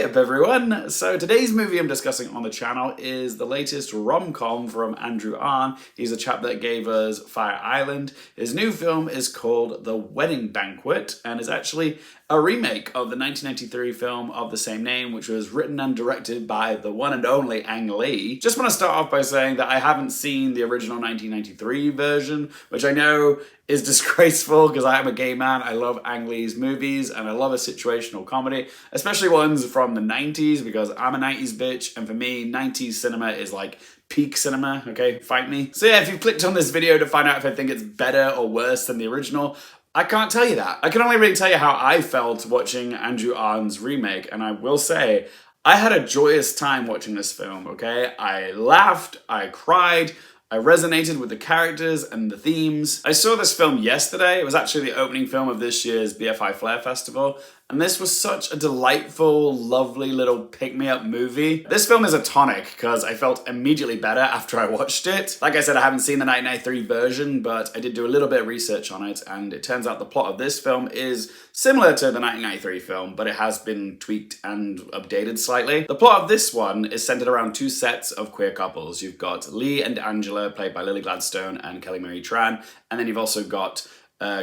Hey up everyone! So today's movie I'm discussing on the channel is the latest rom-com from Andrew Ahn. He's the chap that gave us Fire Island. His new film is called The Wedding Banquet and is actually a remake of the 1993 film of the same name, which was written and directed by the one and only Ang Lee. Just want to start off by saying that I haven't seen the original 1993 version, which I know is disgraceful because I am a gay man. I love Ang Lee's movies and I love a situational comedy, especially ones from the 90s because I'm a 90s bitch, and for me 90s cinema is like peak cinema, okay? Fight me. So yeah, if you've clicked on this video to find out if I think it's better or worse than the original, I can't tell you that. I can only really tell you how I felt watching Andrew Ahn's remake, and I will say, I had a joyous time watching this film, okay? I laughed, I cried, I resonated with the characters and the themes. I saw this film yesterday. It was actually the opening film of this year's BFI Flair Festival, and this was such a delightful, lovely little pick-me-up movie. This film is a tonic because I felt immediately better after I watched it. Like I said, I haven't seen the 1993 version, but I did do a little bit of research on it, and it turns out the plot of this film is similar to the 1993 film, but it has been tweaked and updated slightly. The plot of this one is centered around two sets of queer couples. You've got Lee and Angela, played by Lily Gladstone and Kelly Marie Tran, and then you've also got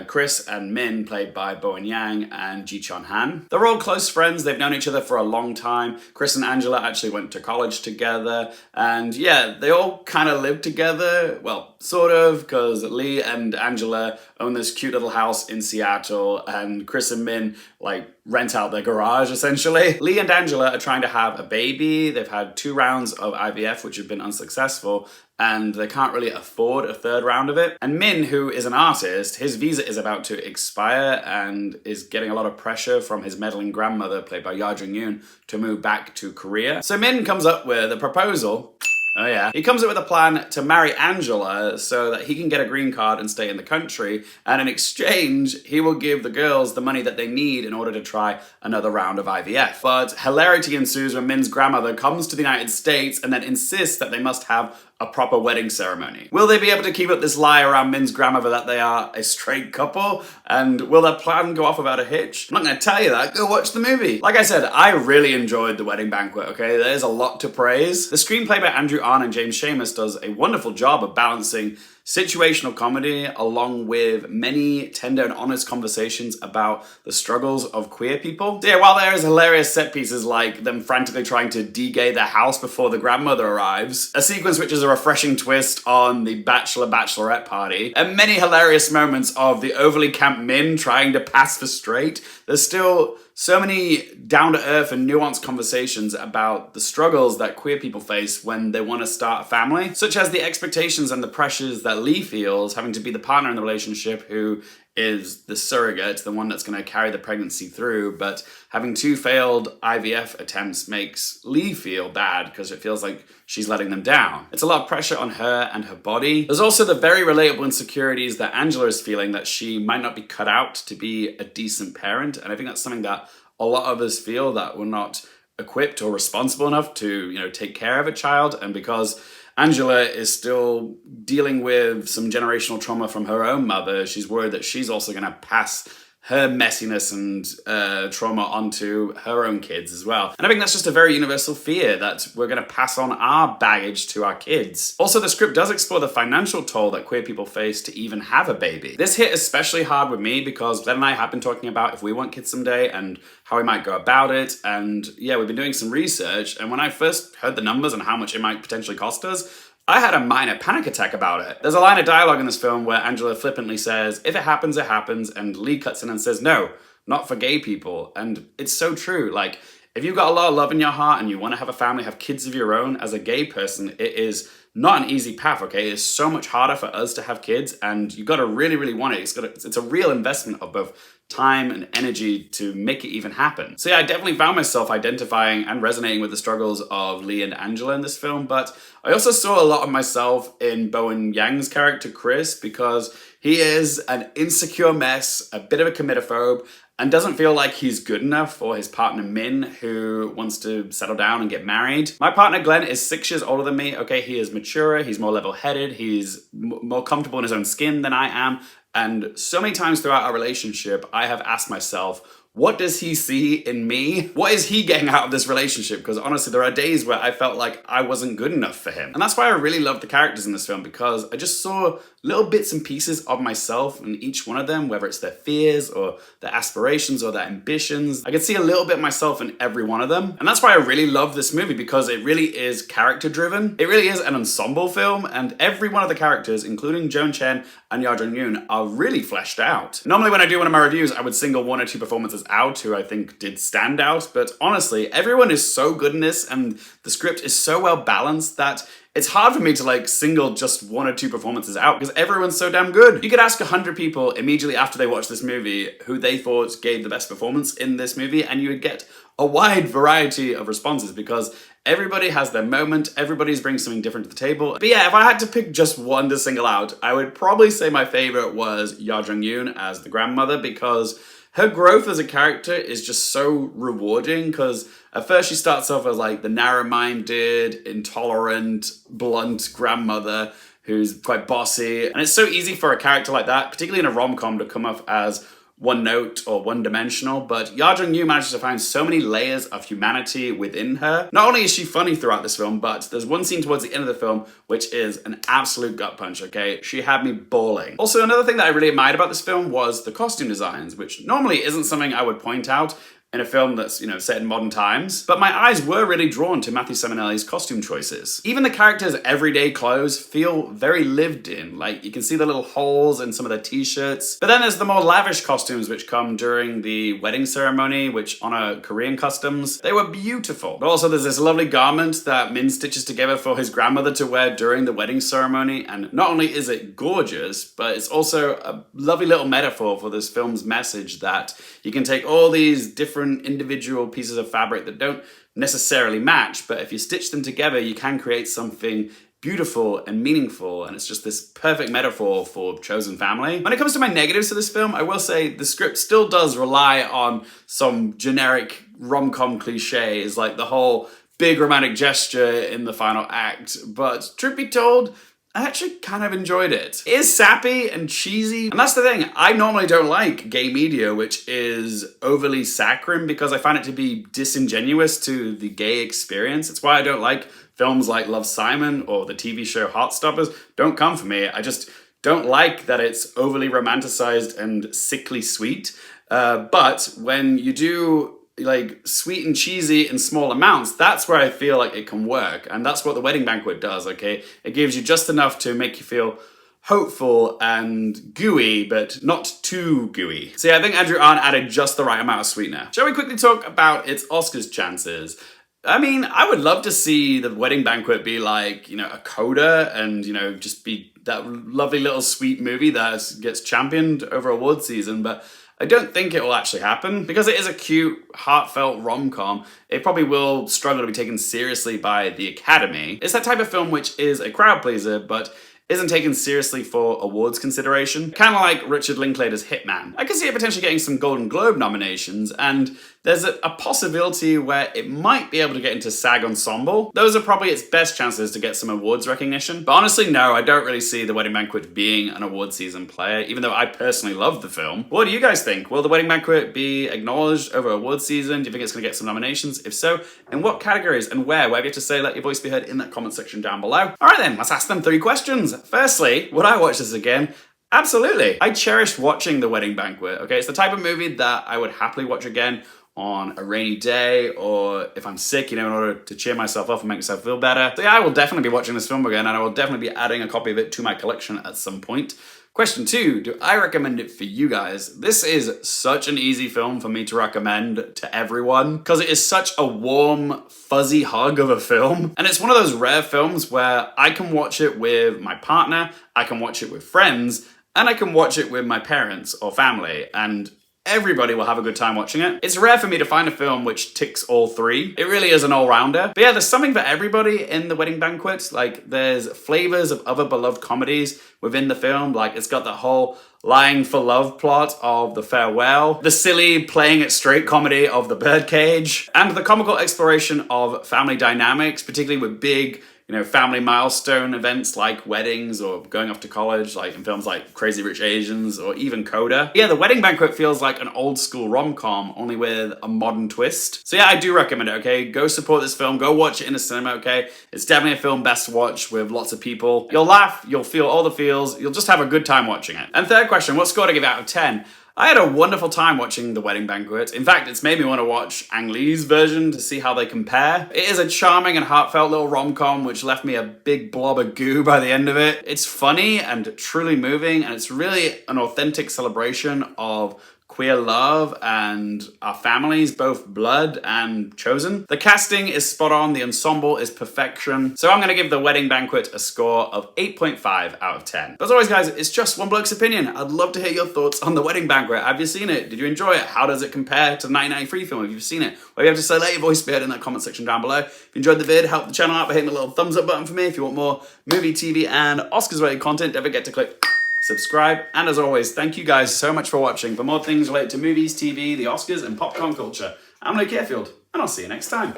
Chris and Min, played by Bowen Yang and Ji-Chun Han. They're all close friends, they've known each other for a long time. Chris and Angela actually went to college together, and yeah, they all kind of live together, well, sort of, because Lee and Angela own this cute little house in Seattle, and Chris and Min, like, rent out their garage, essentially. Lee and Angela are trying to have a baby. They've had 2 rounds of IVF, which have been unsuccessful, and they can't really afford a 3rd round of it. And Min, who is an artist, his visa is about to expire and is getting a lot of pressure from his meddling grandmother, played by Yuh-Jung, to move back to Korea. So Min comes up with a proposal. Oh yeah. He comes up with a plan to marry Angela so that he can get a green card and stay in the country, and in exchange, he will give the girls the money that they need in order to try another round of IVF. But hilarity ensues when Min's grandmother comes to the United States and then insists that they must have a proper wedding ceremony. Will they be able to keep up this lie around Min's grandmother that they are a straight couple? And will their plan go off without a hitch? I'm not gonna tell you that, go watch the movie. Like I said, I really enjoyed The Wedding Banquet, okay? There's a lot to praise. The screenplay by Andrew Ahn and James Seamus does a wonderful job of balancing situational comedy along with many tender and honest conversations about the struggles of queer people. So yeah, while there is hilarious set pieces like them frantically trying to de-gay their house before the grandmother arrives, a sequence which is a refreshing twist on the bachelorette party, and many hilarious moments of the overly camp Min trying to pass for straight, there's still so many down-to-earth and nuanced conversations about the struggles that queer people face when they want to start a family, such as the expectations and the pressures that Lee feels having to be the partner in the relationship who is the surrogate, the one that's going to carry the pregnancy through, but having 2 failed IVF attempts makes Lee feel bad because it feels like she's letting them down. It's a lot of pressure on her and her body. There's also the very relatable insecurities that Angela is feeling that she might not be cut out to be a decent parent, and I think that's something that a lot of us feel, that we're not equipped or responsible enough to, you know, take care of a child, and because Angela is still dealing with some generational trauma from her own mother, she's worried that she's also going to pass her messiness and trauma onto her own kids as well. And I think that's just a very universal fear, that we're going to pass on our baggage to our kids. Also, the script does explore the financial toll that queer people face to even have a baby. This hit especially hard with me because Glenn and I have been talking about if we want kids someday and how we might go about it. And yeah, we've been doing some research, and when I first heard the numbers and how much it might potentially cost us, I had a minor panic attack about it. There's a line of dialogue in this film where Angela flippantly says, "If it happens, it happens," and Lee cuts in and says, "No, not for gay people." And it's so true. Like, if you've got a lot of love in your heart and you want to have a family, have kids of your own, as a gay person, it is not an easy path, okay? It's so much harder for us to have kids, and you gotta really, really want it. It's a real investment of both time and energy to make it even happen. So yeah, I definitely found myself identifying and resonating with the struggles of Lee and Angela in this film, but I also saw a lot of myself in Bowen Yang's character, Chris, because he is an insecure mess, a bit of a committophobe, and doesn't feel like he's good enough for his partner Min, who wants to settle down and get married. My partner Glenn is 6 years older than me, okay? He is maturer, he's more level-headed, he's more comfortable in his own skin than I am, and so many times throughout our relationship, I have asked myself, what does he see in me? What is he getting out of this relationship? Because honestly, there are days where I felt like I wasn't good enough for him. And that's why I really love the characters in this film, because I just saw little bits and pieces of myself in each one of them, whether it's their fears or their aspirations or their ambitions. I could see a little bit of myself in every one of them. And that's why I really love this movie, because it really is character driven. It really is an ensemble film, and every one of the characters, including Joan, Chen, and Yuh-Jung, are really fleshed out. Normally when I do one of my reviews, I would single one or two performances out who I think did stand out, but honestly, everyone is so good in this, and the script is so well balanced that it's hard for me to like single just one or two performances out, because everyone's so damn good. You could ask 100 people immediately after they watch this movie who they thought gave the best performance in this movie, and you would get a wide variety of responses, because everybody has their moment, everybody's bringing something different to the table. But yeah, if I had to pick just one to single out, I would probably say my favorite was Yuh-Jung as the grandmother, because her growth as a character is just so rewarding, because at first she starts off as like the narrow-minded, intolerant, blunt grandmother who's quite bossy. And it's so easy for a character like that, particularly in a rom-com, to come off as one note or one-dimensional, but Yuh-Jung manages to find so many layers of humanity within her. Not only is she funny throughout this film, but there's one scene towards the end of the film which is an absolute gut punch, okay? She had me bawling. Also, another thing that I really admired about this film was the costume designs, which normally isn't something I would point out in a film that's, you know, set in modern times. But my eyes were really drawn to Matthew Seminelli's costume choices. Even the characters' everyday clothes feel very lived in. Like, you can see the little holes in some of their t-shirts. But then there's the more lavish costumes which come during the wedding ceremony, which honor Korean customs. They were beautiful. But also there's this lovely garment that Min stitches together for his grandmother to wear during the wedding ceremony. And not only is it gorgeous, but it's also a lovely little metaphor for this film's message that you can take all these different individual pieces of fabric that don't necessarily match, but if you stitch them together, you can create something beautiful and meaningful, and it's just this perfect metaphor for chosen family. When it comes to my negatives to this film, I will say the script still does rely on some generic rom-com cliches, like the whole big romantic gesture in the final act, but truth be told, I actually kind of enjoyed it. It is sappy and cheesy, and that's the thing. I normally don't like gay media, which is overly saccharine, because I find it to be disingenuous to the gay experience. It's why I don't like films like Love, Simon or the TV show Heartstoppers. Don't come for me. I just don't like that it's overly romanticized and sickly sweet. But when you do like sweet and cheesy in small amounts, that's where I feel like it can work. And that's what The Wedding Banquet does, okay? It gives you just enough to make you feel hopeful and gooey, but not too gooey. So yeah, I think Andrew Ahn added just the right amount of sweetener. Shall we quickly talk about its Oscars chances? I mean, I would love to see The Wedding Banquet be like, you know, a coda and, you know, just be that lovely little sweet movie that gets championed over award season, but I don't think it will actually happen. Because it is a cute, heartfelt rom-com, it probably will struggle to be taken seriously by the Academy. It's that type of film which is a crowd pleaser, but isn't taken seriously for awards consideration. Kind of like Richard Linklater's Hitman. I can see it potentially getting some Golden Globe nominations, and there's a possibility where it might be able to get into SAG Ensemble. Those are probably its best chances to get some awards recognition. But honestly, no, I don't really see The Wedding Banquet being an award season player, even though I personally love the film. What do you guys think? Will The Wedding Banquet be acknowledged over award season? Do you think it's gonna get some nominations? If so, in what categories and where? Whatever you have to say, let your voice be heard in that comment section down below. All right then, let's ask them 3 questions. Firstly, would I watch this again? Absolutely. I cherished watching The Wedding Banquet, okay? It's the type of movie that I would happily watch again on a rainy day, or if I'm sick, you know, in order to cheer myself up and make myself feel better. So yeah, I will definitely be watching this film again, and I will definitely be adding a copy of it to my collection at some point. Question 2, do I recommend it for you guys? This is such an easy film for me to recommend to everyone, because it is such a warm, fuzzy hug of a film. And it's one of those rare films where I can watch it with my partner, I can watch it with friends, and I can watch it with my parents or family, and everybody will have a good time watching it. It's rare for me to find a film which ticks all 3. It really is an all-rounder. But yeah, there's something for everybody in The Wedding Banquet. Like, there's flavors of other beloved comedies within the film. Like, it's got that whole lying for love plot of The Farewell, the silly playing it straight comedy of The Birdcage, and the comical exploration of family dynamics, particularly with big, family milestone events like weddings or going off to college, like in films like Crazy Rich Asians or even Coda. Yeah, The Wedding Banquet feels like an old school rom-com, only with a modern twist. So yeah, I do recommend it, okay? Go support this film, go watch it in a cinema, okay? It's definitely a film best to watch with lots of people. You'll laugh, you'll feel all the feels, you'll just have a good time watching it. And third question, what score to give out of 10? I had a wonderful time watching The Wedding Banquet. In fact, it's made me want to watch Ang Lee's version to see how they compare. It is a charming and heartfelt little rom-com which left me a big blob of goo by the end of it. It's funny and truly moving, and it's really an authentic celebration of queer love and our families, both blood and chosen. The casting is spot on, the ensemble is perfection. So I'm gonna give The Wedding Banquet a score of 8.5 out of 10. But as always guys, it's just one bloke's opinion. I'd love to hear your thoughts on The Wedding Banquet. Have you seen it? Did you enjoy it? How does it compare to the 1993 film? Have you seen it? What you have to say, let your voice be heard in that comment section down below. If you enjoyed the vid, help the channel out by hitting the little thumbs up button for me. If you want more movie, TV, and Oscars related content, don't forget to click subscribe, and as always, thank you guys so much for watching. For more things related to movies, TV, the Oscars, and popcorn culture, I'm Luke Carefield, and I'll see you next time.